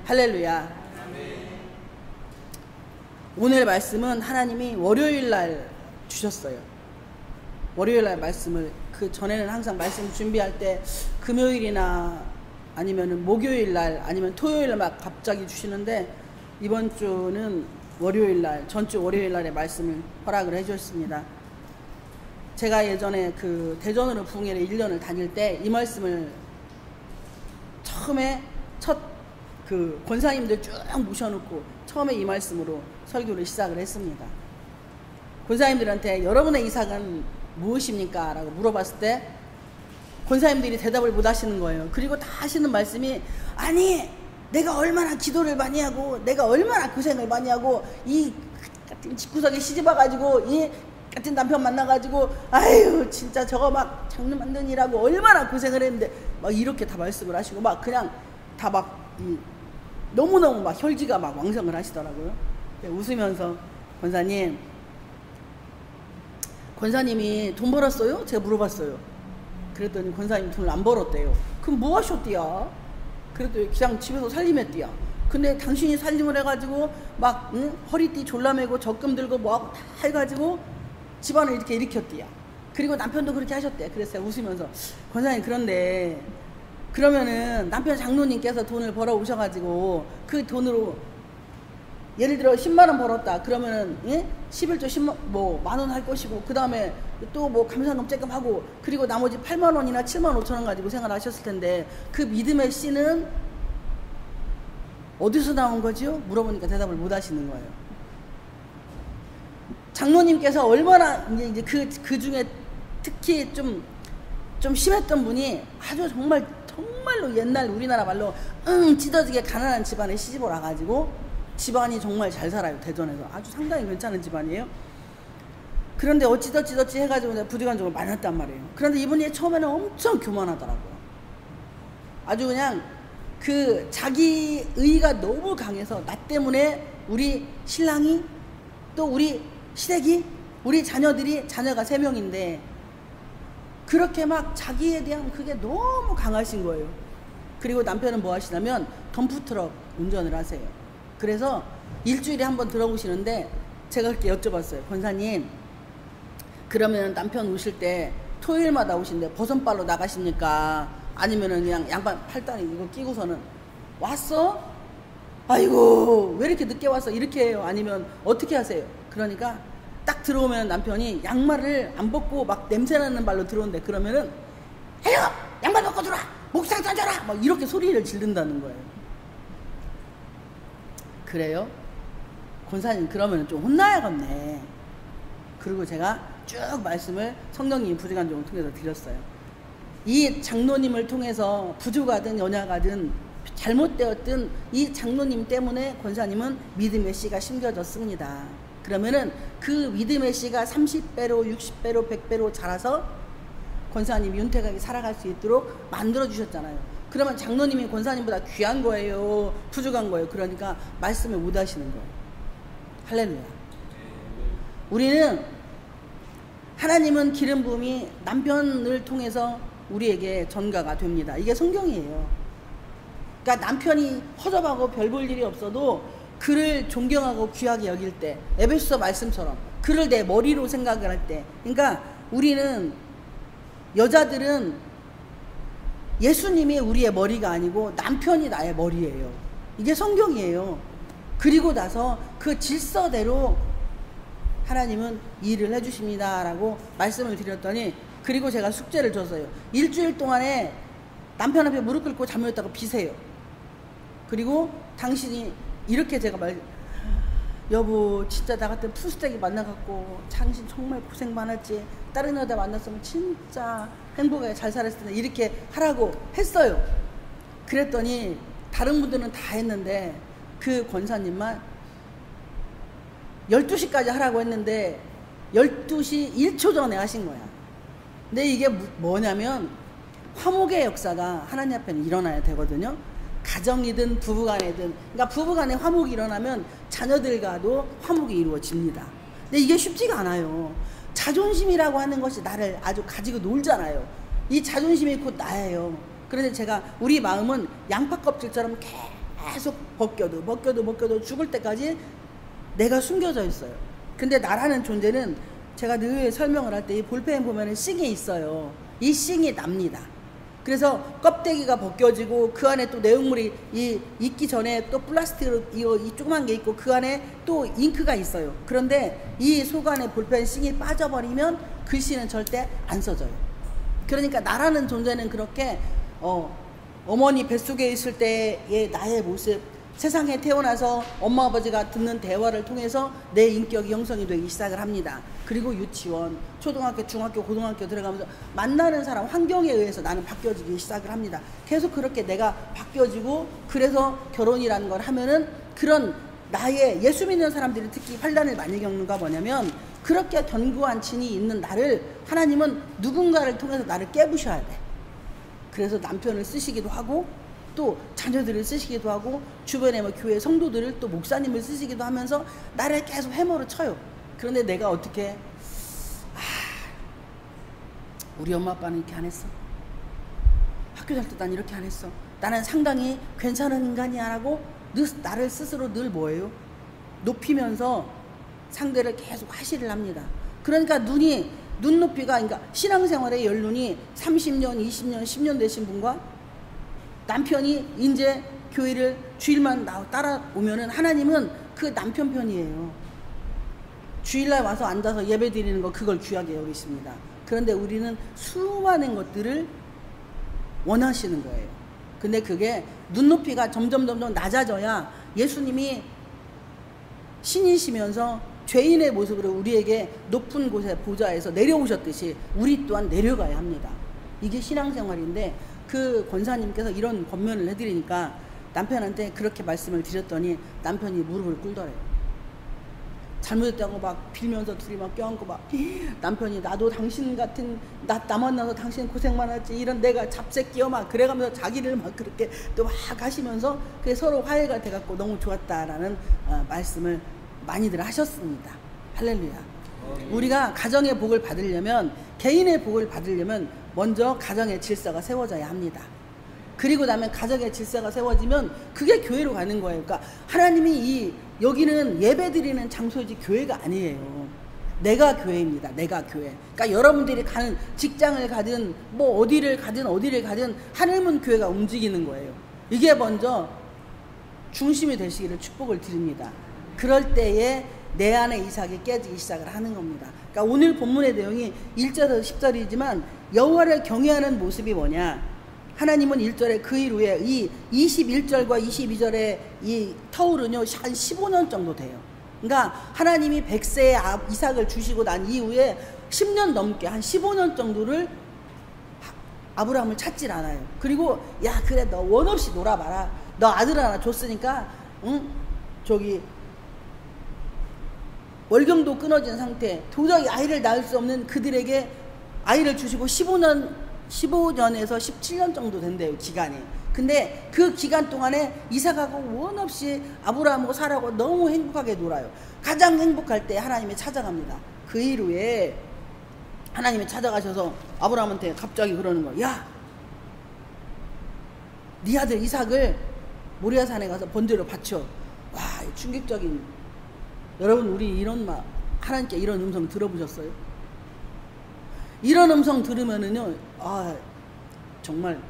할렐루야. 오늘 말씀은 하나님이 월요일날 주셨어요. 월요일날 말씀을, 그 전에는 항상 말씀 준비할 때 금요일이나 아니면 목요일날 아니면 토요일날 막 갑자기 주시는데, 이번 주는 월요일날, 전주 월요일날의 말씀을 허락을 해주셨습니다. 제가 예전에 그 대전으로 부흥회를 1년을 다닐 때 이 말씀을 처음에 그 권사님들 쭉 모셔놓고 처음에 이 말씀으로 설교를 시작을 했습니다. 권사님들한테 여러분의 이삭은 무엇입니까? 라고 물어봤을 때 권사님들이 대답을 못 하시는 거예요. 그리고 다 하시는 말씀이, 아니 내가 얼마나 기도를 많이 하고 내가 얼마나 고생을 많이 하고 이 같은 집구석에 시집와가지고 이 같은 남편 만나가지고 아유 진짜 저거 막 장르 만든 일하고 얼마나 고생을 했는데, 막 이렇게 다 말씀을 하시고 막 그냥 다 막 너무너무 막 혈기가 막 왕성을 하시더라고요. 웃으면서 권사님이 돈 벌었어요? 제가 물어봤어요. 그랬더니 권사님 돈을 안 벌었대요. 그럼 뭐 하셨디야? 그랬더니 그냥 집에서 살림했디야. 근데 당신이 살림을 해가지고 막 허리띠 졸라매고 적금 들고 뭐하고 다 해가지고 집안을 이렇게 일으켰디야. 그리고 남편도 그렇게 하셨대. 그래서 웃으면서, 권사님 그런데 그러면은 남편 장로님께서 돈을 벌어 오셔가지고 그 돈으로 예를 들어 10만원 벌었다 그러면은 11조 10만 뭐 만원 할 것이고, 그 다음에 또 뭐 감사금 쬐끔 하고, 그리고 나머지 8만원이나 7만 5천원 가지고 생활하셨을 텐데 그 믿음의 씨는 어디서 나온 거지요? 물어보니까 대답을 못 하시는 거예요. 장로님께서 얼마나 이제 그 중에 특히 좀 심했던 분이 아주 정말로 옛날 우리나라 말로 찢어지게 가난한 집안에 시집을 와가지고 집안이 정말 잘 살아요. 대전에서 아주 상당히 괜찮은 집안이에요. 그런데 어찌저찌 해가지고 부족한 점을 많았단 말이에요. 그런데 이분이 처음에는 엄청 교만하더라고요. 아주 그냥 그 자기 의가 너무 강해서 나 때문에 우리 신랑이 또 우리 시댁이 우리 자녀가 3명인데 그렇게 막 자기에 대한 그게 너무 강하신 거예요. 그리고 남편은 뭐 하시냐면 덤프트럭 운전을 하세요. 그래서 일주일에 한 번 들어오시는데 제가 그렇게 여쭤봤어요. 권사님 그러면 남편 오실 때 토요일마다 오신데 버선발로 나가십니까? 아니면은 그냥 양반 팔다리 이거 끼고서는 왔어? 아이고 왜 이렇게 늦게 왔어? 이렇게 해요? 아니면 어떻게 하세요? 그러니까 딱 들어오면 남편이 양말을 안 벗고 막 냄새나는 발로 들어온대. 그러면은 아유 양말 벗고 들어와! 목상 던져라! 막 이렇게 소리를 지른다는 거예요. 그래요? 권사님 그러면 좀 혼나야겠네. 그리고 제가 쭉 말씀을 성령님이 부족한 점을 통해서 드렸어요. 이 장로님을 통해서 부족하든 연약하든 잘못되었든 이 장로님 때문에 권사님은 믿음의 씨가 심겨졌습니다. 그러면은 그 믿음의 씨가 30배로 60배로 100배로 자라서 권사님이 윤택하게 살아갈 수 있도록 만들어 주셨잖아요. 그러면 장로님이 권사님보다 귀한 거예요? 부족한 거예요? 그러니까 말씀을 못 하시는 거예요. 할렐루야. 우리는 하나님은 기름 부음이 남편을 통해서 우리에게 전가가 됩니다. 이게 성경이에요. 그러니까 남편이 허접하고 별 볼 일이 없어도 그를 존경하고 귀하게 여길 때, 에베소서 말씀처럼 그를 내 머리로 생각을 할 때, 그러니까 우리는 여자들은 예수님이 우리의 머리가 아니고 남편이 나의 머리예요. 이게 성경이에요. 그리고 나서 그 질서대로 하나님은 일을 해주십니다 라고 말씀을 드렸더니, 그리고 제가 숙제를 줬어요. 일주일 동안에 남편 앞에 무릎 꿇고 잠을 비세요. 그리고 당신이 이렇게 제가 여보 진짜 나 같은 풀스택이 만나갖고 당신 정말 고생 많았지, 다른 여자 만났으면 진짜 행복하게 잘 살았을 텐데 이렇게 하라고 했어요. 그랬더니 다른 분들은 다 했는데 그 권사님만 12시까지 하라고 했는데 12시 1초 전에 하신 거야. 근데 이게 뭐냐면 화목의 역사가 하나님 앞에는 일어나야 되거든요. 가정이든 부부간에든. 그러니까 부부간에 화목이 일어나면 자녀들과도 화목이 이루어집니다. 근데 이게 쉽지가 않아요. 자존심이라고 하는 것이 나를 아주 가지고 놀잖아요. 이 자존심이 곧 나예요. 그런데 제가 우리 마음은 양파 껍질처럼 계속 벗겨도 죽을 때까지 내가 숨겨져 있어요. 근데 나라는 존재는 제가 늘 설명을 할 때 이 볼펜 보면은 싱이 있어요. 이 싱이 납니다. 그래서 껍데기가 벗겨지고 그 안에 또 내용물이 있기 전에 또 플라스틱으로 이 조그만 게 있고 그 안에 또 잉크가 있어요. 그런데 이 속 안에 볼펜 싱이 빠져버리면 글씨는 절대 안 써져요. 그러니까 나라는 존재는 그렇게 어머니 뱃속에 있을 때의 나의 모습, 세상에 태어나서 엄마 아버지가 듣는 대화를 통해서 내 인격이 형성이 되기 시작을 합니다. 그리고 유치원, 초등학교, 중학교, 고등학교 들어가면서 만나는 사람, 환경에 의해서 나는 바뀌어지기 시작을 합니다. 계속 그렇게 내가 바뀌어지고, 그래서 결혼이라는 걸 하면은 그런 나의 예수 믿는 사람들이 특히 환난을 많이 겪는가 뭐냐면, 그렇게 견고한 진이 있는 나를 하나님은 누군가를 통해서 나를 깨부셔야 돼. 그래서 남편을 쓰시기도 하고 또 자녀들을 쓰시기도 하고 주변에 뭐 교회 성도들을 또 목사님을 쓰시기도 하면서 나를 계속 해머로 쳐요. 그런데 내가 어떻게 우리 엄마 아빠는 이렇게 안 했어. 학교 다닐 때 난 이렇게 안 했어. 나는 상당히 괜찮은 인간이야 라고 나를 스스로 늘 뭐예요? 높이면서 상대를 계속 하시를 합니다. 그러니까 눈높이가, 그러니까 신앙생활의 연륜이 30년, 20년, 10년 되신 분과 남편이 이제 교회를 주일만 따라오면은 하나님은 그 남편 편이에요. 주일날 와서 앉아서 예배 드리는 거, 그걸 귀하게 여기십니다. 그런데 우리는 수많은 것들을 원하시는 거예요. 근데 그게 눈높이가 점점 낮아져야 예수님이 신이시면서 죄인의 모습으로 우리에게 높은 곳에 보좌에서 내려오셨듯이 우리 또한 내려가야 합니다. 이게 신앙생활인데, 그 권사님께서 이런 권면을 해드리니까 남편한테 그렇게 말씀을 드렸더니 남편이 무릎을 꿇더래요. 잘못했다고 막 빌면서 둘이 막 껴안고 막, 남편이 나도 당신 같은 나 만나서 당신 고생 많았지, 이런 내가 잡새끼여 막 그래가면서 자기를 막 그렇게 또 막 하시면서 그게 서로 화해가 돼갖고 너무 좋았다라는 말씀을 많이들 하셨습니다. 할렐루야. 우리가 가정의 복을 받으려면, 개인의 복을 받으려면 먼저 가정의 질서가 세워져야 합니다. 그리고 나면 가정의 질서가 세워지면 그게 교회로 가는 거예요. 그러니까 하나님이 여기는 예배드리는 장소이지 교회가 아니에요. 내가 교회입니다. 내가 교회. 그러니까 여러분들이 가는 직장을 가든 뭐 어디를 가든 하늘문 교회가 움직이는 거예요. 이게 먼저 중심이 되시기를 축복을 드립니다. 그럴 때에 내 안에 이삭이 깨지기 시작을 하는 겁니다. 그러니까 오늘 본문의 내용이 1절에서 10절이지만 여호와를 경외하는 모습이 뭐냐? 하나님은 1절에 그 일 후에 이 21절과 22절의 이 터울은요 한 15년 정도 돼요. 그러니까 하나님이 100세의 이삭을 주시고 난 이후에 10년 넘게 한 15년 정도를 아브라함을 찾질 않아요. 그리고 야 그래 너 원 없이 놀아봐라. 너 아들 하나 줬으니까 저기 월경도 끊어진 상태, 도저히 아이를 낳을 수 없는 그들에게 아이를 주시고 15년에서 17년 정도 된대요, 기간이. 근데 그 기간 동안에 이삭하고 원 없이 아브라함하고 사라하고 너무 행복하게 놀아요. 가장 행복할 때 하나님이 찾아갑니다. 그 일 후에 하나님이 찾아가셔서 아브라함한테 갑자기 그러는 거야. 야, 네 아들 이삭을 모리아산에 가서 번제로 바쳐. 와, 충격적인. 여러분, 우리 이런 하나님께 이런 음성 들어보셨어요? 이런 음성 들으면은요, 정말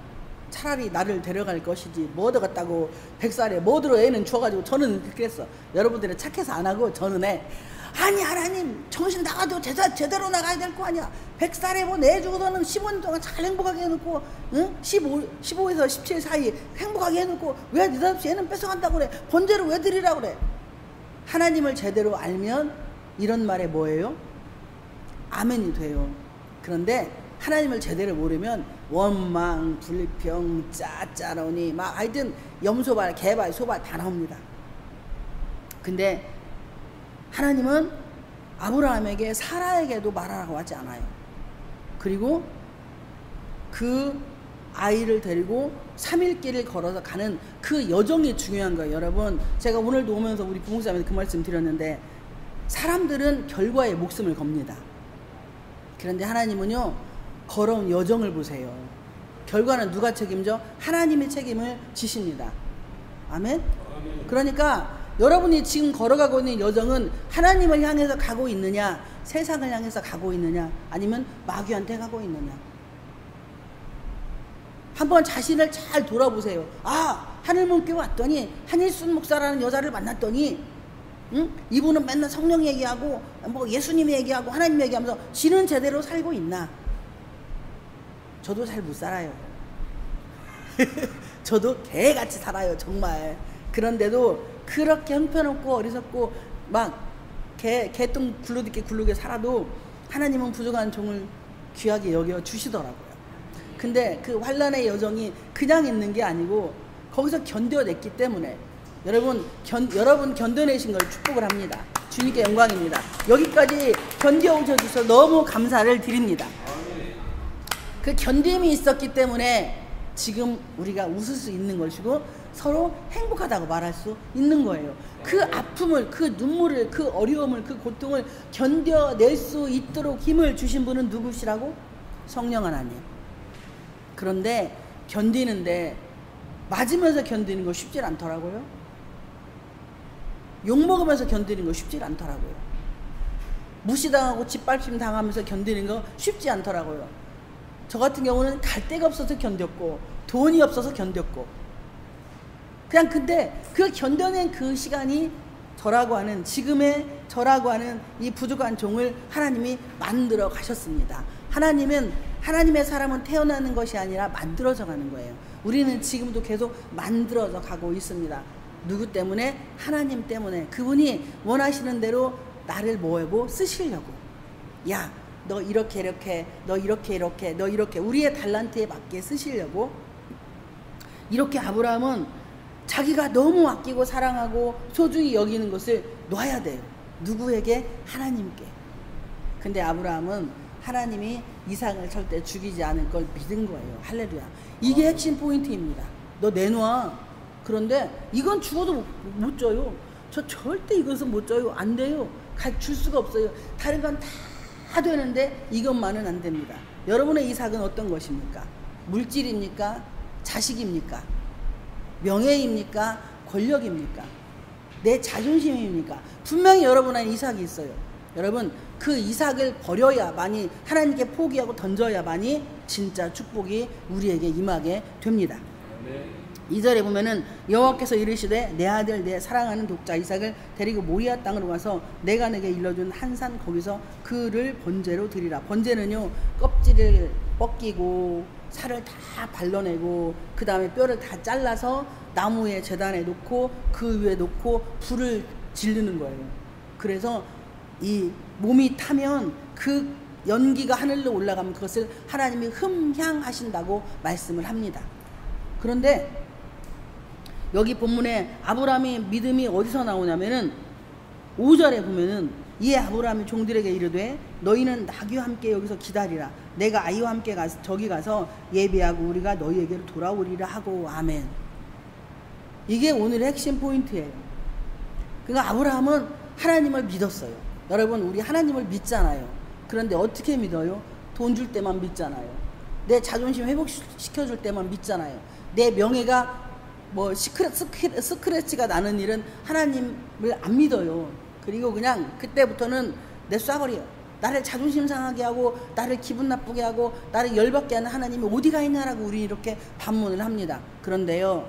차라리 나를 데려갈 것이지 뭐 얻어갔다고 100살에 뭐 들어 애는 줘가지고. 저는 그렇게 했어. 여러분들은 착해서 안 하고 저는 해. 아니 하나님 정신 나가도 제대로 나가야 될 거 아니야. 100살에 뭐 내 주고서는 15년 동안 잘 행복하게 해놓고 15에서 17 사이 행복하게 해놓고 왜 느닷없이 애는 뺏어간다고 그래. 번제를 왜 드리라고 그래. 하나님을 제대로 알면 이런 말에 뭐예요? 아멘이 돼요. 그런데 하나님을 제대로 모르면 원망, 불평, 짜짜로니 막 하여튼 염소발, 개발, 소발 다 나옵니다. 근데 하나님은 아브라함에게 사라에게도 말하라고 하지 않아요. 그리고 그 아이를 데리고 3일 길을 걸어서 가는 그 여정이 중요한 거예요. 여러분, 제가 오늘도 오면서 우리 부목사님한테 그 말씀 드렸는데, 사람들은 결과에 목숨을 겁니다. 그런데 하나님은요, 걸어온 여정을 보세요. 결과는 누가 책임져? 하나님이 책임을 지십니다. 아멘? 그러니까 여러분이 지금 걸어가고 있는 여정은 하나님을 향해서 가고 있느냐, 세상을 향해서 가고 있느냐, 아니면 마귀한테 가고 있느냐. 한번 자신을 잘 돌아보세요. 아, 하늘문교회 왔더니 한일순 목사라는 여자를 만났더니 이분은 맨날 성령 얘기하고 뭐 예수님 얘기하고 하나님 얘기하면서 지는 제대로 살고 있나? 저도 잘 못 살아요. 저도 개같이 살아요, 정말. 그런데도 그렇게 형편없고 어리석고 막 개똥 굴르게 살아도 하나님은 부족한 종을 귀하게 여겨 주시더라고요. 근데 그 환난의 여정이 그냥 있는 게 아니고 거기서 견뎌냈기 때문에 여러분 견뎌내신 걸 축복을 합니다. 주님께 영광입니다. 여기까지 견뎌오셔서 너무 감사를 드립니다. 그 견딤이 있었기 때문에 지금 우리가 웃을 수 있는 것이고 서로 행복하다고 말할 수 있는 거예요. 그 아픔을, 그 눈물을, 그 어려움을, 그 고통을 견뎌낼 수 있도록 힘을 주신 분은 누구시라고? 성령 하나님. 그런데 견디는데 맞으면서 견디는 거 쉽지 않더라고요. 욕먹으면서 견디는 거 쉽지 않더라고요. 무시당하고 짓밟힘 당하면서 견디는 거 쉽지 않더라고요. 저 같은 경우는 갈 데가 없어서 견뎠고 돈이 없어서 견뎠고 그냥 근데 그 견뎌낸 그 시간이 저라고 하는 지금의 저라고 하는 이 부족한 종을 하나님이 만들어 가셨습니다. 하나님의 사람은 태어나는 것이 아니라 만들어져 가는 거예요. 우리는 지금도 계속 만들어져 가고 있습니다. 누구 때문에? 하나님 때문에. 그분이 원하시는 대로 나를 뭐하고 쓰시려고. 야, 너 이렇게 너 이렇게 우리의 달란트에 맞게 쓰시려고. 이렇게 아브라함은 자기가 너무 아끼고 사랑하고 소중히 여기는 것을 놔야 돼요. 누구에게? 하나님께. 근데 아브라함은 하나님이 이삭을 절대 죽이지 않을 걸 믿은 거예요. 할렐루야. 이게 핵심 포인트입니다. 너 내놔. 그런데 이건 죽어도 못 줘요. 저 절대 이것은 못 줘요. 안 돼요. 줄 수가 없어요. 다른 건 다 되는데 이것만은 안 됩니다. 여러분의 이삭은 어떤 것입니까? 물질입니까? 자식입니까? 명예입니까? 권력입니까? 내 자존심입니까? 분명히 여러분 안에 이삭이 있어요. 여러분 그 이삭을 버려야만이 하나님께 포기하고 던져야만이 진짜 축복이 우리에게 임하게 됩니다. 2절에 보면은 여호와께서 이르시되 내 아들 내 사랑하는 독자 이삭을 데리고 모리아 땅으로 가서 내가 내게 일러준 한 산 거기서 그를 번제로 드리라. 번제는요 껍질을 벗기고 살을 다 발라내고 그 다음에 뼈를 다 잘라서 나무에 제단에 놓고 그 위에 놓고 불을 지르는 거예요. 그래서 이 몸이 타면 그 연기가 하늘로 올라가면 그것을 하나님이 흠향하신다고 말씀을 합니다. 그런데 여기 본문에 아브라함의 믿음이 어디서 나오냐면은 5절에 보면은 이에 아브라함이 종들에게 이르되 너희는 나귀와 함께 여기서 기다리라. 내가 아이와 함께 가서 저기 가서 예배하고 우리가 너희에게로 돌아오리라 하고. 아멘. 이게 오늘의 핵심 포인트예요. 그러니까 아브라함은 하나님을 믿었어요. 여러분 우리 하나님을 믿잖아요. 그런데 어떻게 믿어요? 돈 줄 때만 믿잖아요. 내 자존심 회복시켜줄 때만 믿잖아요. 내 명예가 뭐 스크래치가 나는 일은 하나님을 안 믿어요. 그리고 그냥 그때부터는 쏴버려요. 나를 자존심 상하게 하고 나를 기분 나쁘게 하고 나를 열받게 하는 하나님이 어디가 있냐라고 우리 이렇게 반문을 합니다. 그런데요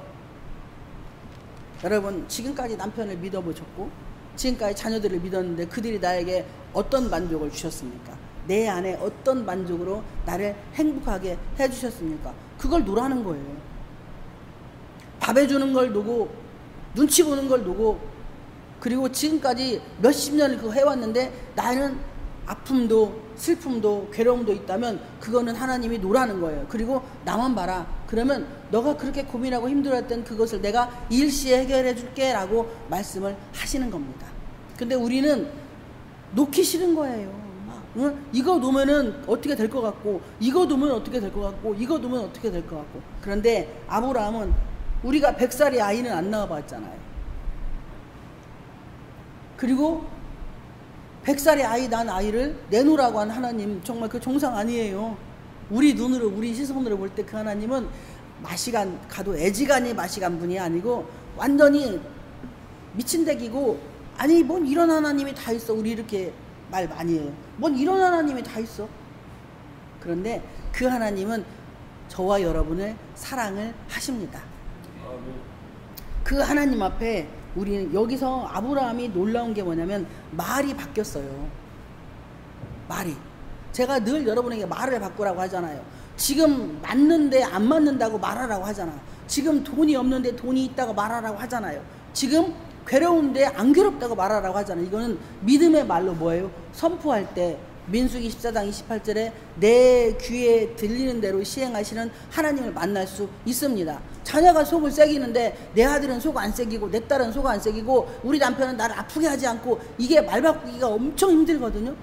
여러분 지금까지 남편을 믿어보셨고 지금까지 자녀들을 믿었는데 그들이 나에게 어떤 만족을 주셨습니까? 내 안에 어떤 만족으로 나를 행복하게 해주셨습니까? 그걸 놓으라는 거예요. 밥 해주는 걸 놓고 눈치 보는 걸 놓고 그리고 지금까지 몇십 년을 그거 해왔는데 나는 아픔도 슬픔도 괴로움도 있다면 그거는 하나님이 놓으라는 거예요. 그리고 나만 봐라. 그러면 너가 그렇게 고민하고 힘들었던 그것을 내가 일시에 해결해 줄게 라고 말씀을 하시는 겁니다. 근데 우리는 놓기 싫은 거예요. 이거 놓으면은 어떻게 될 것 같고 이거 놓으면 어떻게 될 것 같고 이거 놓으면 어떻게 될 것 같고. 그런데 아브라함은 우리가 100살의 아이는 안 낳아봤잖아요. 그리고 100살의 아이 난 아이를 내놓으라고 한 하나님 정말 그 정상 아니에요. 우리 눈으로 우리 시선으로 볼 때 그 하나님은 마시간 가도 애지간히 마시간 분이 아니고 완전히 미친대기고, 아니 뭔 이런 하나님이 다 있어. 우리 이렇게 말 많이 해요. 뭔 이런 하나님이 다 있어. 그런데 그 하나님은 저와 여러분을 사랑을 하십니다. 그 하나님 앞에 우리는, 여기서 아브라함이 놀라운 게 뭐냐면 말이 바뀌었어요. 말이. 제가 늘 여러분에게 말을 바꾸라고 하잖아요. 지금 맞는데 안 맞는다고 말하라고 하잖아. 지금 돈이 없는데 돈이 있다고 말하라고 하잖아요. 지금 괴로운데 안 괴롭다고 말하라고 하잖아요. 이거는 믿음의 말로 뭐예요? 선포할 때 민수기 14장 28절에 내 귀에 들리는 대로 시행하시는 하나님을 만날 수 있습니다. 자녀가 속을 새기는데 내 아들은 속 안 새기고 내 딸은 속 안 새기고 우리 남편은 나를 아프게 하지 않고, 이게 말 바꾸기가 엄청 힘들거든요.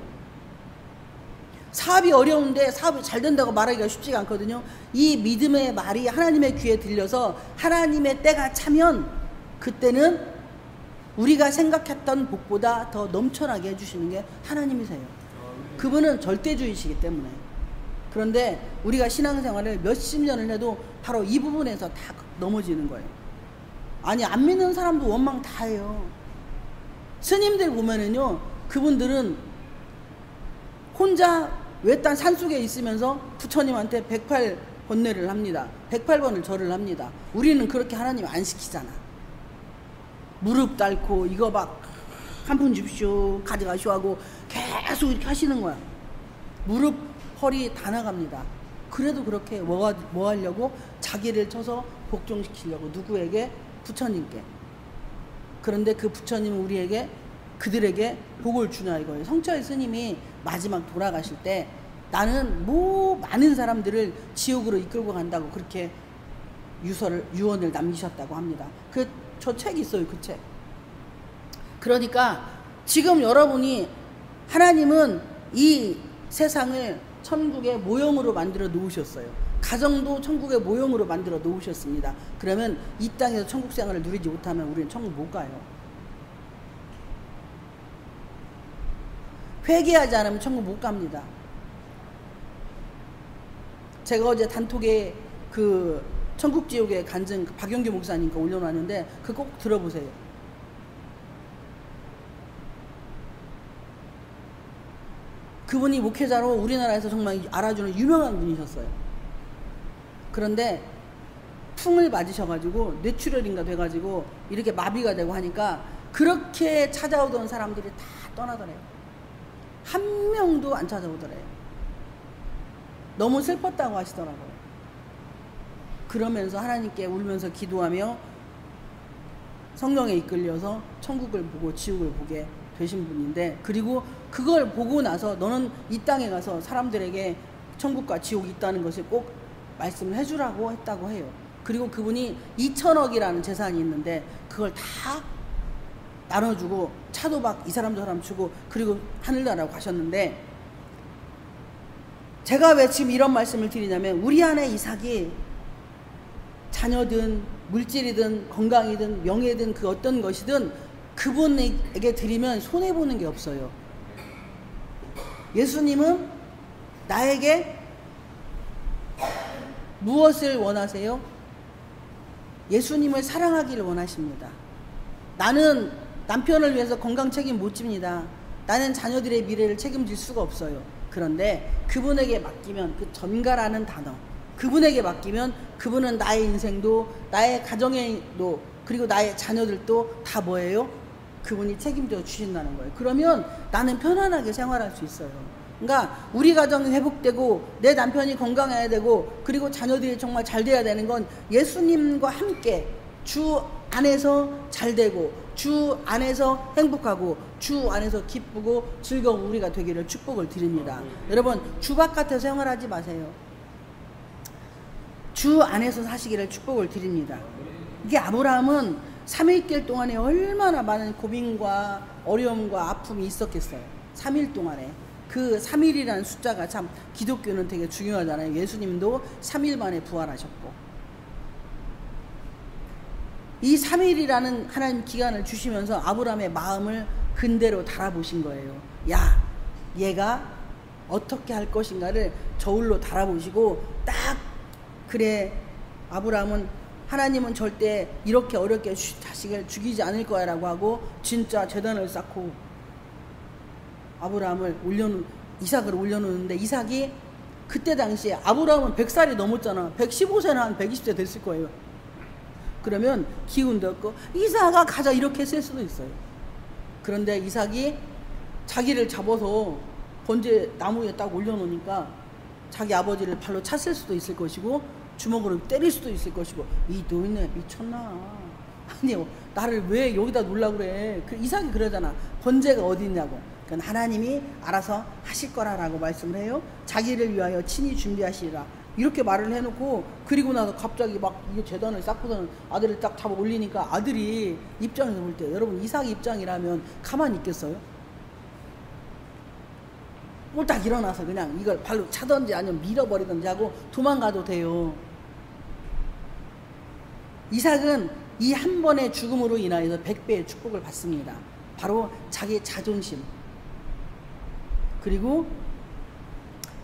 사업이 어려운데 사업이 잘 된다고 말하기가 쉽지가 않거든요. 이 믿음의 말이 하나님의 귀에 들려서 하나님의 때가 차면 그때는 우리가 생각했던 복보다 더 넘쳐나게 해주시는 게 하나님이세요. 그분은 절대주의시기 때문에. 그런데 우리가 신앙생활을 몇십 년을 해도 바로 이 부분에서 다 넘어지는 거예요. 아니, 안 믿는 사람도 원망 다 해요. 스님들 보면은요, 그분들은 혼자 외딴 산속에 있으면서 부처님한테 108번뇌를 합니다. 108번을 절을 합니다. 우리는 그렇게 하나님 안 시키잖아. 무릎 꿇고 이거 막 한 푼 줍쇼 가져가쇼 하고 계속 이렇게 하시는 거야. 무릎 허리 다 나갑니다. 그래도 그렇게 뭐 하려고? 자기를 쳐서 복종시키려고. 누구에게? 부처님께. 그런데 그 부처님은 우리에게, 그들에게 복을 주냐 이거예요. 성철 스님이 마지막 돌아가실 때 나는 많은 사람들을 지옥으로 이끌고 간다고 그렇게 유언을 남기셨다고 합니다. 저 책이 있어요. 그 책. 그러니까 지금 여러분이, 하나님은 이 세상을 천국의 모형으로 만들어 놓으셨어요. 가정도 천국의 모형으로 만들어 놓으셨습니다. 그러면 이 땅에서 천국 생활을 누리지 못하면 우리는 천국 못 가요. 회개하지 않으면 천국 못 갑니다. 제가 어제 단톡에 그 천국지옥의 간증 박영규 목사님께 올려놨는데 그거 꼭 들어보세요. 그분이 목회자로 우리나라에서 정말 알아주는 유명한 분이셨어요. 그런데 풍을 맞으셔가지고 뇌출혈인가 돼가지고 이렇게 마비가 되고 하니까 그렇게 찾아오던 사람들이 다 떠나더래요. 한 명도 안 찾아오더래요. 너무 슬펐다고 하시더라고요. 그러면서 하나님께 울면서 기도하며 성령에 이끌려서 천국을 보고 지옥을 보게 되신 분인데, 그리고 그걸 보고 나서 너는 이 땅에 가서 사람들에게 천국과 지옥이 있다는 것을 꼭 말씀을 해주라고 했다고 해요. 그리고 그분이 2천억이라는 재산이 있는데 그걸 다 나눠주고 차도 막 이 사람 저 사람 주고 그리고 하늘나라로 가셨는데, 제가 왜 지금 이런 말씀을 드리냐면, 우리 안에 이삭이 자녀든 물질이든 건강이든 명예든 그 어떤 것이든 그분에게 드리면 손해보는 게 없어요. 예수님은 나에게 무엇을 원하세요? 예수님을 사랑하기를 원하십니다. 나는 남편을 위해서 건강 책임 못 집니다. 나는 자녀들의 미래를 책임질 수가 없어요. 그런데 그분에게 맡기면, 그 전가라는 단어, 그분에게 맡기면 그분은 나의 인생도 나의 가정에도 그리고 나의 자녀들도 다 뭐예요? 그분이 책임져 주신다는 거예요. 그러면 나는 편안하게 생활할 수 있어요. 그러니까 우리 가정이 회복되고 내 남편이 건강해야 되고 그리고 자녀들이 정말 잘 돼야 되는 건 예수님과 함께 주 안에서 잘 되고 주 안에서 행복하고 주 안에서 기쁘고 즐거운 우리가 되기를 축복을 드립니다. 여러분, 주 바깥에서 생활하지 마세요. 주 안에서 사시기를 축복을 드립니다. 이게 아브라함은 3일길 동안에 얼마나 많은 고민과 어려움과 아픔이 있었겠어요. 3일 동안에. 그 3일이라는 숫자가 참 기독교는 되게 중요하잖아요. 예수님도 3일 만에 부활하셨고, 이 3일이라는 하나님 기간을 주시면서 아브라함의 마음을 근대로 달아보신 거예요. 야, 얘가 어떻게 할 것인가를 저울로 달아보시고 딱, 그래, 아브라함은 하나님은 절대 이렇게 어렵게 자식을 죽이지 않을 거야 라고 하고 진짜 제단을 쌓고 이삭을 올려놓는데, 이삭이 그때 당시에 아브라함은 100살이 넘었잖아. 115세나 한 120세 됐을 거예요. 그러면 기운도 없고 이삭아 가자 이렇게 쓸 수도 있어요. 그런데 이삭이 자기를 잡아서 번제 나무에 딱 올려놓으니까 자기 아버지를 발로 찼을 수도 있을 것이고 주먹으로 때릴 수도 있을 것이고, 이 노인네 미쳤나, 아니 나를 왜 여기다 놓으려고 그래. 이삭이 그러잖아. 번제가 어디 있냐고. 그건 하나님이 알아서 하실 거라고 말씀을 해요. 자기를 위하여 친히 준비하시리라 이렇게 말을 해놓고, 그리고 나서 갑자기 막 이게 제단을 쌓고서는 아들을 딱 잡아 올리니까 아들이 입장에서 볼 때, 여러분 이삭 입장이라면 가만히 있겠어요? 꼴딱 일어나서 그냥 이걸 발로 차든지 아니면 밀어버리든지 하고 도망가도 돼요. 이삭은 이 한 번의 죽음으로 인하여서 100배의 축복을 받습니다. 바로 자기의 자존심, 그리고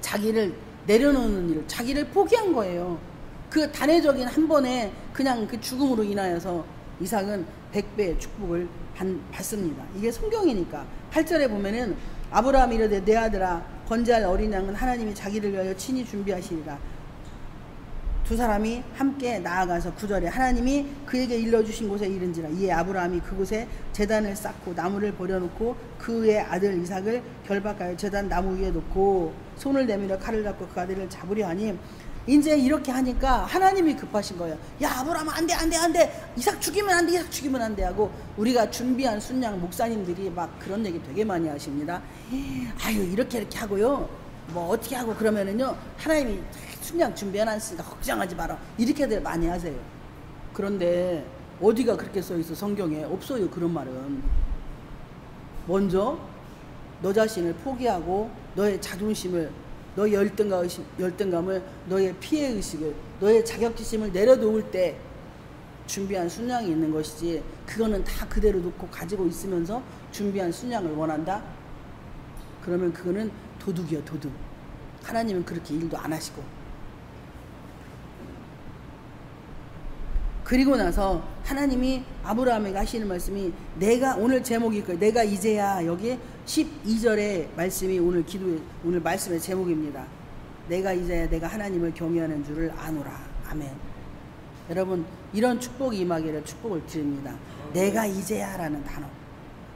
자기를 내려놓는 일, 자기를 포기한 거예요. 그 단회적인 한 번에 그냥 그 죽음으로 인하여서 이삭은 100배의 축복을 받습니다. 이게 성경이니까. 8절에 보면은 아브라함이 이르되 내 아들아 번제할 어린 양은 하나님이 자기를 위하여 친히 준비하시리라. 두 사람이 함께 나아가서 9절에 하나님이 그에게 일러주신 곳에 이른지라. 이에 아브라함이 그곳에 제단을 쌓고 나무를 버려놓고 그의 아들 이삭을 결박하여 제단 나무 위에 놓고 손을 내밀어 칼을 잡고 그 아들을 잡으려 하니, 이제 이렇게 하니까 하나님이 급하신 거예요. 야 아브라함 안돼 이삭 죽이면 안돼 하고, 우리가 준비한 순양 목사님들이 막 그런 얘기 되게 많이 하십니다. 아유 이렇게 하고요 뭐 어떻게 하고 그러면은요 하나님이 순양 준비해놨으니까 걱정하지 마라 이렇게들 많이 하세요. 그런데 어디가 그렇게 써있어? 성경에 없어요. 그런 말은. 먼저 너 자신을 포기하고 너의 자존심을, 너의 열등감을, 너의 피해의식을, 너의 자격지심을 내려놓을 때 준비한 순양이 있는 것이지, 그거는 다 그대로 놓고 가지고 있으면서 준비한 순양을 원한다? 그러면 그거는 도둑이야, 도둑. 하나님은 그렇게 일도 안 하시고. 그리고 나서 하나님이 아브라함에게 하시는 말씀이, 내가, 오늘 제목이 거예요. 내가 이제야, 여기 12절의 말씀이 오늘 말씀의 제목입니다. 내가 이제야 내가 하나님을 경외하는 줄을 아노라. 아멘. 여러분 이런 축복이 임하기를 축복을 드립니다. 내가 이제야 라는 단어.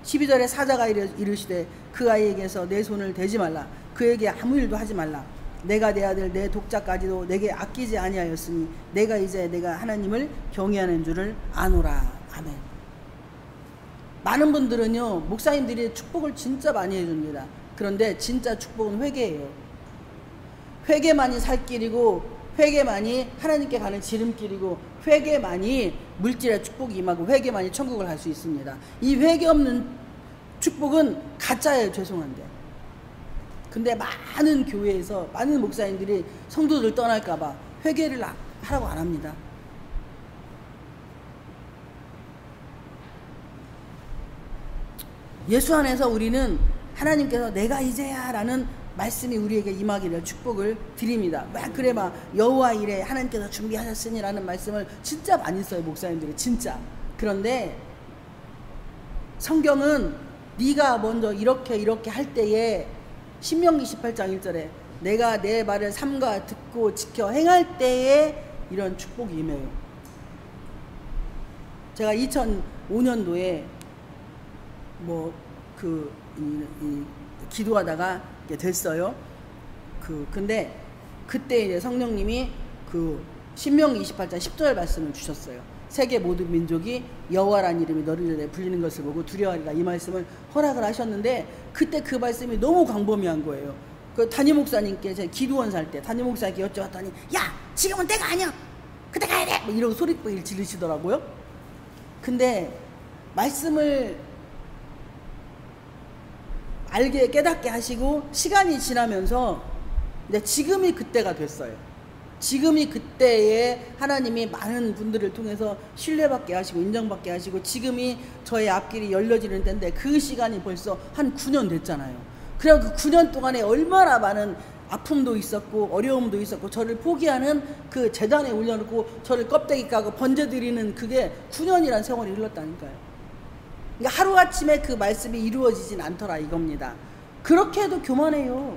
12절에 사자가 이르시되 그 아이에게서 내 손을 대지 말라. 그에게 아무 일도 하지 말라. 내가 내 아들 내 독자까지도 내게 아끼지 아니하였으니 내가 이제 내가 하나님을 경외하는 줄을 아노라. 아멘. 많은 분들은요 목사님들이 축복을 진짜 많이 해줍니다. 그런데 진짜 축복은 회개예요. 회개만이 살 길이고, 회개만이 하나님께 가는 지름길이고, 회개만이 물질의 축복이 임하고, 회개만이 천국을 갈 수 있습니다. 이 회개 없는 축복은 가짜예요. 죄송한데. 근데 많은 교회에서 많은 목사님들이 성도들 떠날까봐 회개를 하라고 안 합니다. 예수 안에서 우리는 하나님께서 내가 이제야 라는 말씀이 우리에게 임하기를 축복을 드립니다. 그래 막 여호와 이래 하나님께서 준비하셨으니 라는 말씀을 진짜 많이 써요 목사님들이 진짜. 그런데 성경은 네가 먼저 이렇게 할 때에 신명기 18장 1절에 내가 내 말을 삼가 듣고 지켜 행할 때에 이런 축복이 임해요. 제가 2005년도에 기도하다가 됐어요. 근데 그때 이제 성령님이 신명기 28장 10절 말씀을 주셨어요. 세계 모든 민족이 여호와라는 이름이 너를 불리는 것을 보고 두려워하리라. 이 말씀을 허락을 하셨는데, 그때 그 말씀이 너무 광범위한 거예요. 그 담임 목사님께 제가 기도원 살 때 담임 목사님께 여쭤봤더니, 야 지금은 때가 아니야, 그때 가야 돼, 뭐 이러고 소리를 지르시더라고요. 근데 말씀을 알게 깨닫게 하시고 시간이 지나면서 지금이 그때가 됐어요. 지금이 그때에 하나님이 많은 분들을 통해서 신뢰받게 하시고 인정받게 하시고 지금이 저의 앞길이 열려지는 때인데, 그 시간이 벌써 한 9년 됐잖아요. 그럼 그 9년 동안에 얼마나 많은 아픔도 있었고 어려움도 있었고 저를 포기하는 그 재단에 올려놓고 저를 껍데기 까고 번제드리는 그게 9년이라는 세월이 흘렀다니까요. 그러니까 하루아침에 그 말씀이 이루어지진 않더라 이겁니다. 그렇게 해도 교만해요.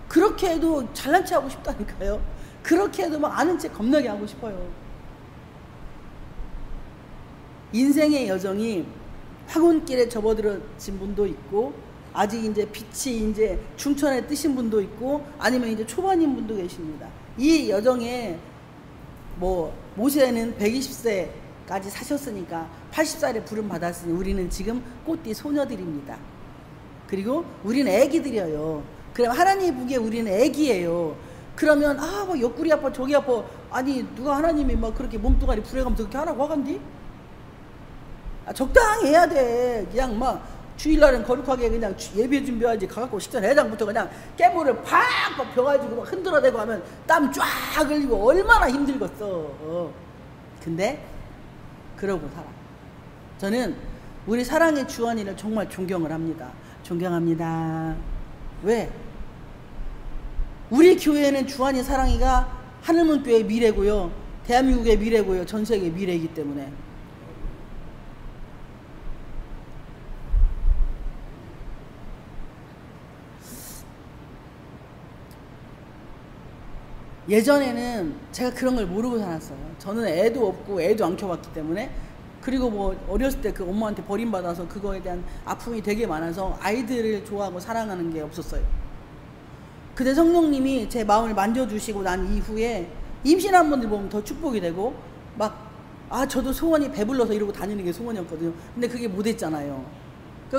그렇게 해도 잘난 체 하고 싶다니까요. 그렇게 해도 막 아는 체 겁나게 하고 싶어요. 인생의 여정이 황혼길에 접어들어진 분도 있고 아직 이제 빛이 이제 중천에 뜨신 분도 있고 아니면 이제 초반인 분도 계십니다. 이 여정에 뭐 모세는 120세까지 사셨으니까 80살에 부름 받았으니 우리는 지금 꽃띠 소녀들입니다. 그리고 우리는 애기들이에요. 그럼 하나님 보기에 우리는 애기예요. 그러면 뭐 옆구리 아파 저기 아파 아니 누가 하나님이 막 그렇게 몸뚱아리 불해가면서 그렇게 하라고 하간디? 적당히 해야 돼. 그냥 막 주일날은 거룩하게 그냥 예배 준비하지 가갖고 식전 회장부터 그냥 깨물을 팍 벼가지고 막 흔들어대고 하면 땀 쫙 흘리고 얼마나 힘들겠어. 근데 그러고 살아. 저는 우리 사랑의 주원이를 정말 존경을 합니다. 존경합니다. 왜? 우리 교회는 주한이 사랑이가 하늘문교회의 미래고요. 대한민국의 미래고요. 전세계의 미래이기 때문에. 예전에는 제가 그런 걸 모르고 살았어요. 저는 애도 없고 애도 안 키워봤기 때문에. 그리고 뭐 어렸을 때 그 엄마한테 버림받아서 그거에 대한 아픔이 되게 많아서 아이들을 좋아하고 사랑하는 게 없었어요. 근데 성령님이 제 마음을 만져주시고 난 이후에 임신한 분들 보면 더 축복이 되고 막 저도 소원이 배불러서 이러고 다니는 게 소원이었거든요. 근데 그게 못했잖아요.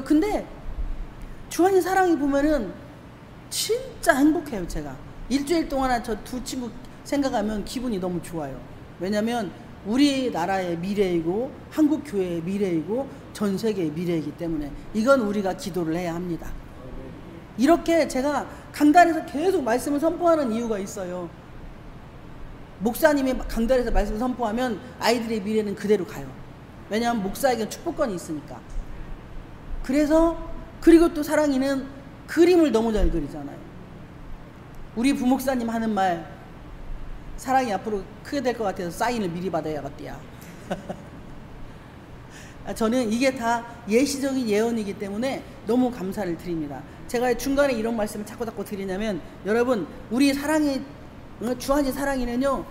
근데 주한이 사랑이 보면은 진짜 행복해요. 제가 일주일 동안 저 두 친구 생각하면 기분이 너무 좋아요. 왜냐면 우리나라의 미래이고 한국 교회의 미래이고 전 세계의 미래이기 때문에 이건 우리가 기도를 해야 합니다. 이렇게 제가 강단에서 계속 말씀을 선포하는 이유가 있어요. 목사님이 강단에서 말씀을 선포하면 아이들의 미래는 그대로 가요. 왜냐하면 목사에게는 축복권이 있으니까. 그래서 그리고 또 사랑이는 그림을 너무 잘 그리잖아요. 우리 부목사님 하는 말 사랑이 앞으로 크게 될 것 같아서 사인을 미리 받아야겠대요. 저는 이게 다 예시적인 예언이기 때문에 너무 감사를 드립니다. 제가 중간에 이런 말씀을 자꾸 드리냐면 여러분 우리 사랑이 주한이 사랑이는요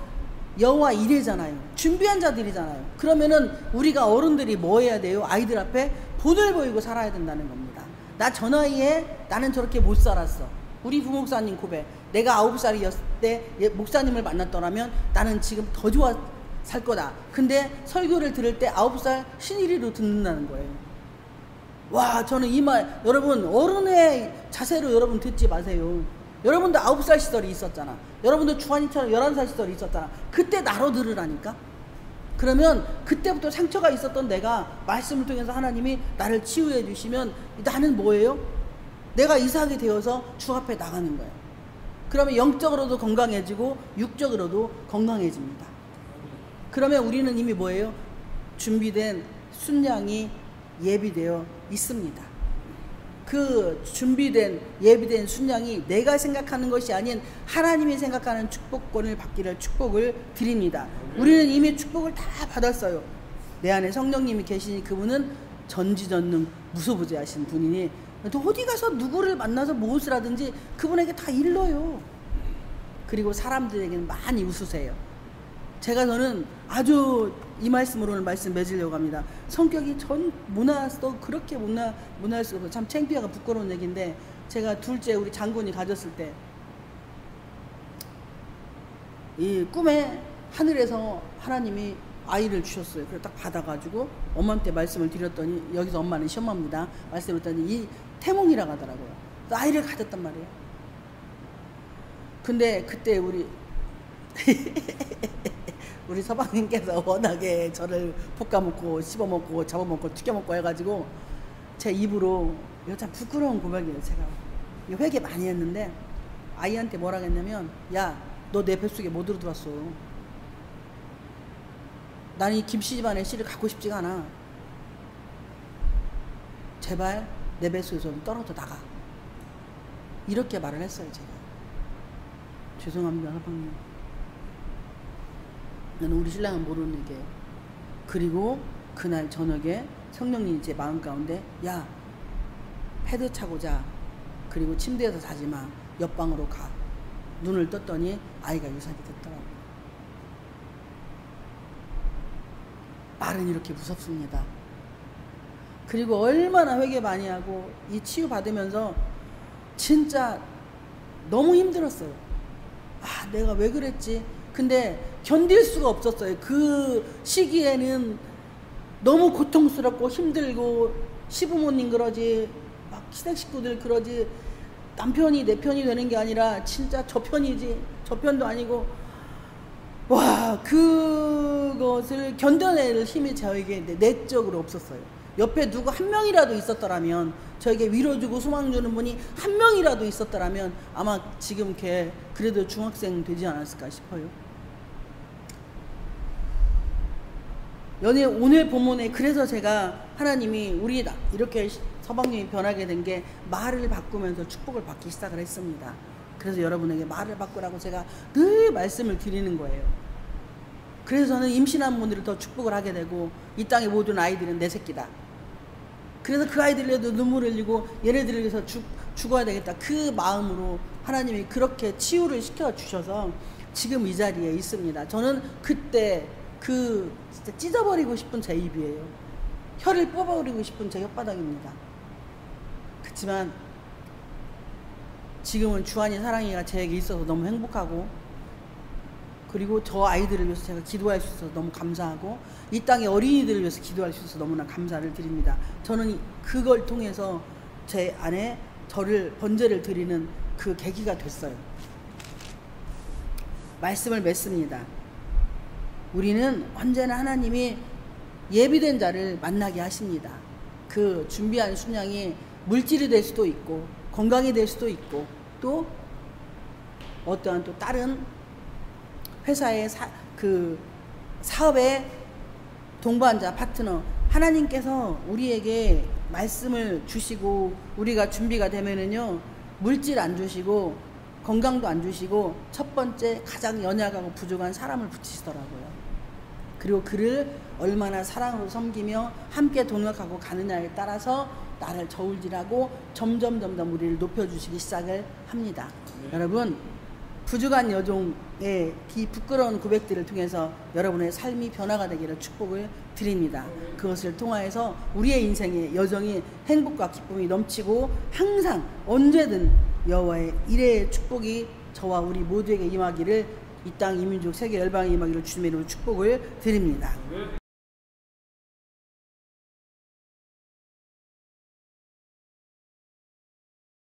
여호와 이레잖아요. 준비한 자들이잖아요. 그러면은 우리가 어른들이 뭐 해야 돼요? 아이들 앞에 본을 보이고 살아야 된다는 겁니다. 나 저 나이에 나는 저렇게 못 살았어. 우리 부목사님 고백. 내가 9살이었을 때 목사님을 만났더라면 나는 지금 더 좋아 살 거다. 근데 설교를 들을 때 9살 신일이로 듣는다는 거예요. 와, 저는 이 말 여러분 어른의 자세로 여러분 듣지 마세요. 여러분도 9살 시절이 있었잖아. 여러분도 주한이처럼 11살 시절이 있었잖아. 그때 나로 들으라니까. 그러면 그때부터 상처가 있었던 내가 말씀을 통해서 하나님이 나를 치유해 주시면 나는 뭐예요? 내가 이삭이 되어서 주 앞에 나가는 거예요. 그러면 영적으로도 건강해지고 육적으로도 건강해집니다. 그러면 우리는 이미 뭐예요? 준비된 순양이 예비되어 있습니다. 그 준비된 예비된 순양이 내가 생각하는 것이 아닌 하나님이 생각하는 축복권을 받기를 축복을 드립니다. 우리는 이미 축복을 다 받았어요. 내 안에 성령님이 계시니 그분은 전지전능 무소부재하신 분이니 또 어디 가서 누구를 만나서 무엇을 하든지 그분에게 다 일러요. 그리고 사람들에게는 많이 웃으세요. 저는 아주 이 말씀으로 오늘 말씀 맺으려고 합니다. 성격이 전 모나서 그렇게 모나할 수가 없어요. 참 창피하고 부끄러운 얘기인데 제가 둘째 우리 장군이 가졌을 때 이 꿈에 하늘에서 하나님이 아이를 주셨어요. 그래서 딱 받아가지고 엄마한테 말씀을 드렸더니 여기서 엄마는 시엄마입니다. 말씀을 드렸더니 이 태몽이라고 하더라고요. 아이를 가졌단 말이에요. 근데 그때 우리 서방님께서 워낙에 저를 볶아먹고 씹어먹고 잡아먹고 튀겨먹고 해가지고 제 입으로 이거 참 부끄러운 고백이에요. 제가 회개 많이 했는데 아이한테 뭐라 했냐면 야, 너 내 뱃속에 뭐 들어들었어. 난 이 김씨 집안의 씨를 갖고 싶지가 않아. 제발 내 뱃속에서 좀 떨어져 나가. 이렇게 말을 했어요. 제가 죄송합니다, 사방님. 나는 우리 신랑은 모르는 얘기예요. 그리고 그날 저녁에 성령님이 제 마음 가운데, 야, 패드 차고 자. 그리고 침대에서 자지 마. 옆방으로 가. 눈을 떴더니 아이가 유산이 됐더라고요. 말은 이렇게 무섭습니다. 그리고 얼마나 회개 많이 하고 이 치유 받으면서 진짜 너무 힘들었어요. 아, 내가 왜 그랬지? 근데 견딜 수가 없었어요. 그 시기에는 너무 고통스럽고 힘들고, 시부모님 그러지, 막 시댁 식구들 그러지, 남편이 내 편이 되는 게 아니라 진짜 저 편이지, 저 편도 아니고, 와, 그것을 견뎌낼 힘이 저에게 내적으로 없었어요. 옆에 누구 한 명이라도 있었더라면, 저에게 위로주고 소망주는 분이 한 명이라도 있었더라면 아마 지금 걔 그래도 중학생 되지 않았을까 싶어요. 오늘 본문에 그래서 제가 하나님이 우리 이렇게 서방님이 변하게 된 게 말을 바꾸면서 축복을 받기 시작을 했습니다. 그래서 여러분에게 말을 바꾸라고 제가 늘 말씀을 드리는 거예요. 그래서 저는 임신한 분들을 더 축복을 하게 되고, 이 땅의 모든 아이들은 내 새끼다. 그래서 그 아이들에도 눈물을 흘리고 얘네들을 위해서 죽어야 되겠다. 그 마음으로 하나님이 그렇게 치유를 시켜주셔서 지금 이 자리에 있습니다. 저는 그때 진짜 찢어버리고 싶은 제 입이에요. 혀를 뽑아버리고 싶은 제 혓바닥입니다. 그렇지만 지금은 주한이 사랑이가 제게 있어서 너무 행복하고, 그리고 저 아이들을 위해서 제가 기도할 수 있어서 너무 감사하고, 이 땅의 어린이들을 위해서 기도할 수 있어서 너무나 감사를 드립니다. 저는 그걸 통해서 제 안에 저를 번제를 드리는 그 계기가 됐어요. 말씀을 맺습니다. 우리는 언제나 하나님이 예비된 자를 만나게 하십니다. 그 준비한 순양이 물질이 될 수도 있고, 건강이 될 수도 있고, 또 어떠한 또 다른 회사의 사업의 동반자, 파트너, 하나님께서 우리에게 말씀을 주시고 우리가 준비가 되면은요, 물질 안 주시고 건강도 안 주시고 첫 번째 가장 연약하고 부족한 사람을 붙이시더라고요. 그리고 그를 얼마나 사랑으로 섬기며 함께 동역하고 가느냐에 따라서 나를 저울질하고 점점 우리를 높여주시기 시작을 합니다. 여러분, 부족한 여종의 이 부끄러운 고백들을 통해서 여러분의 삶이 변화가 되기를 축복을 드립니다. 그것을 통하여서 우리의 인생의 여정이 행복과 기쁨이 넘치고 항상 언제든 여호와의 일의 축복이 저와 우리 모두에게 임하기를, 이 땅 이민족 세계 열방에 임하기를 주님의 이름으로 축복을 드립니다.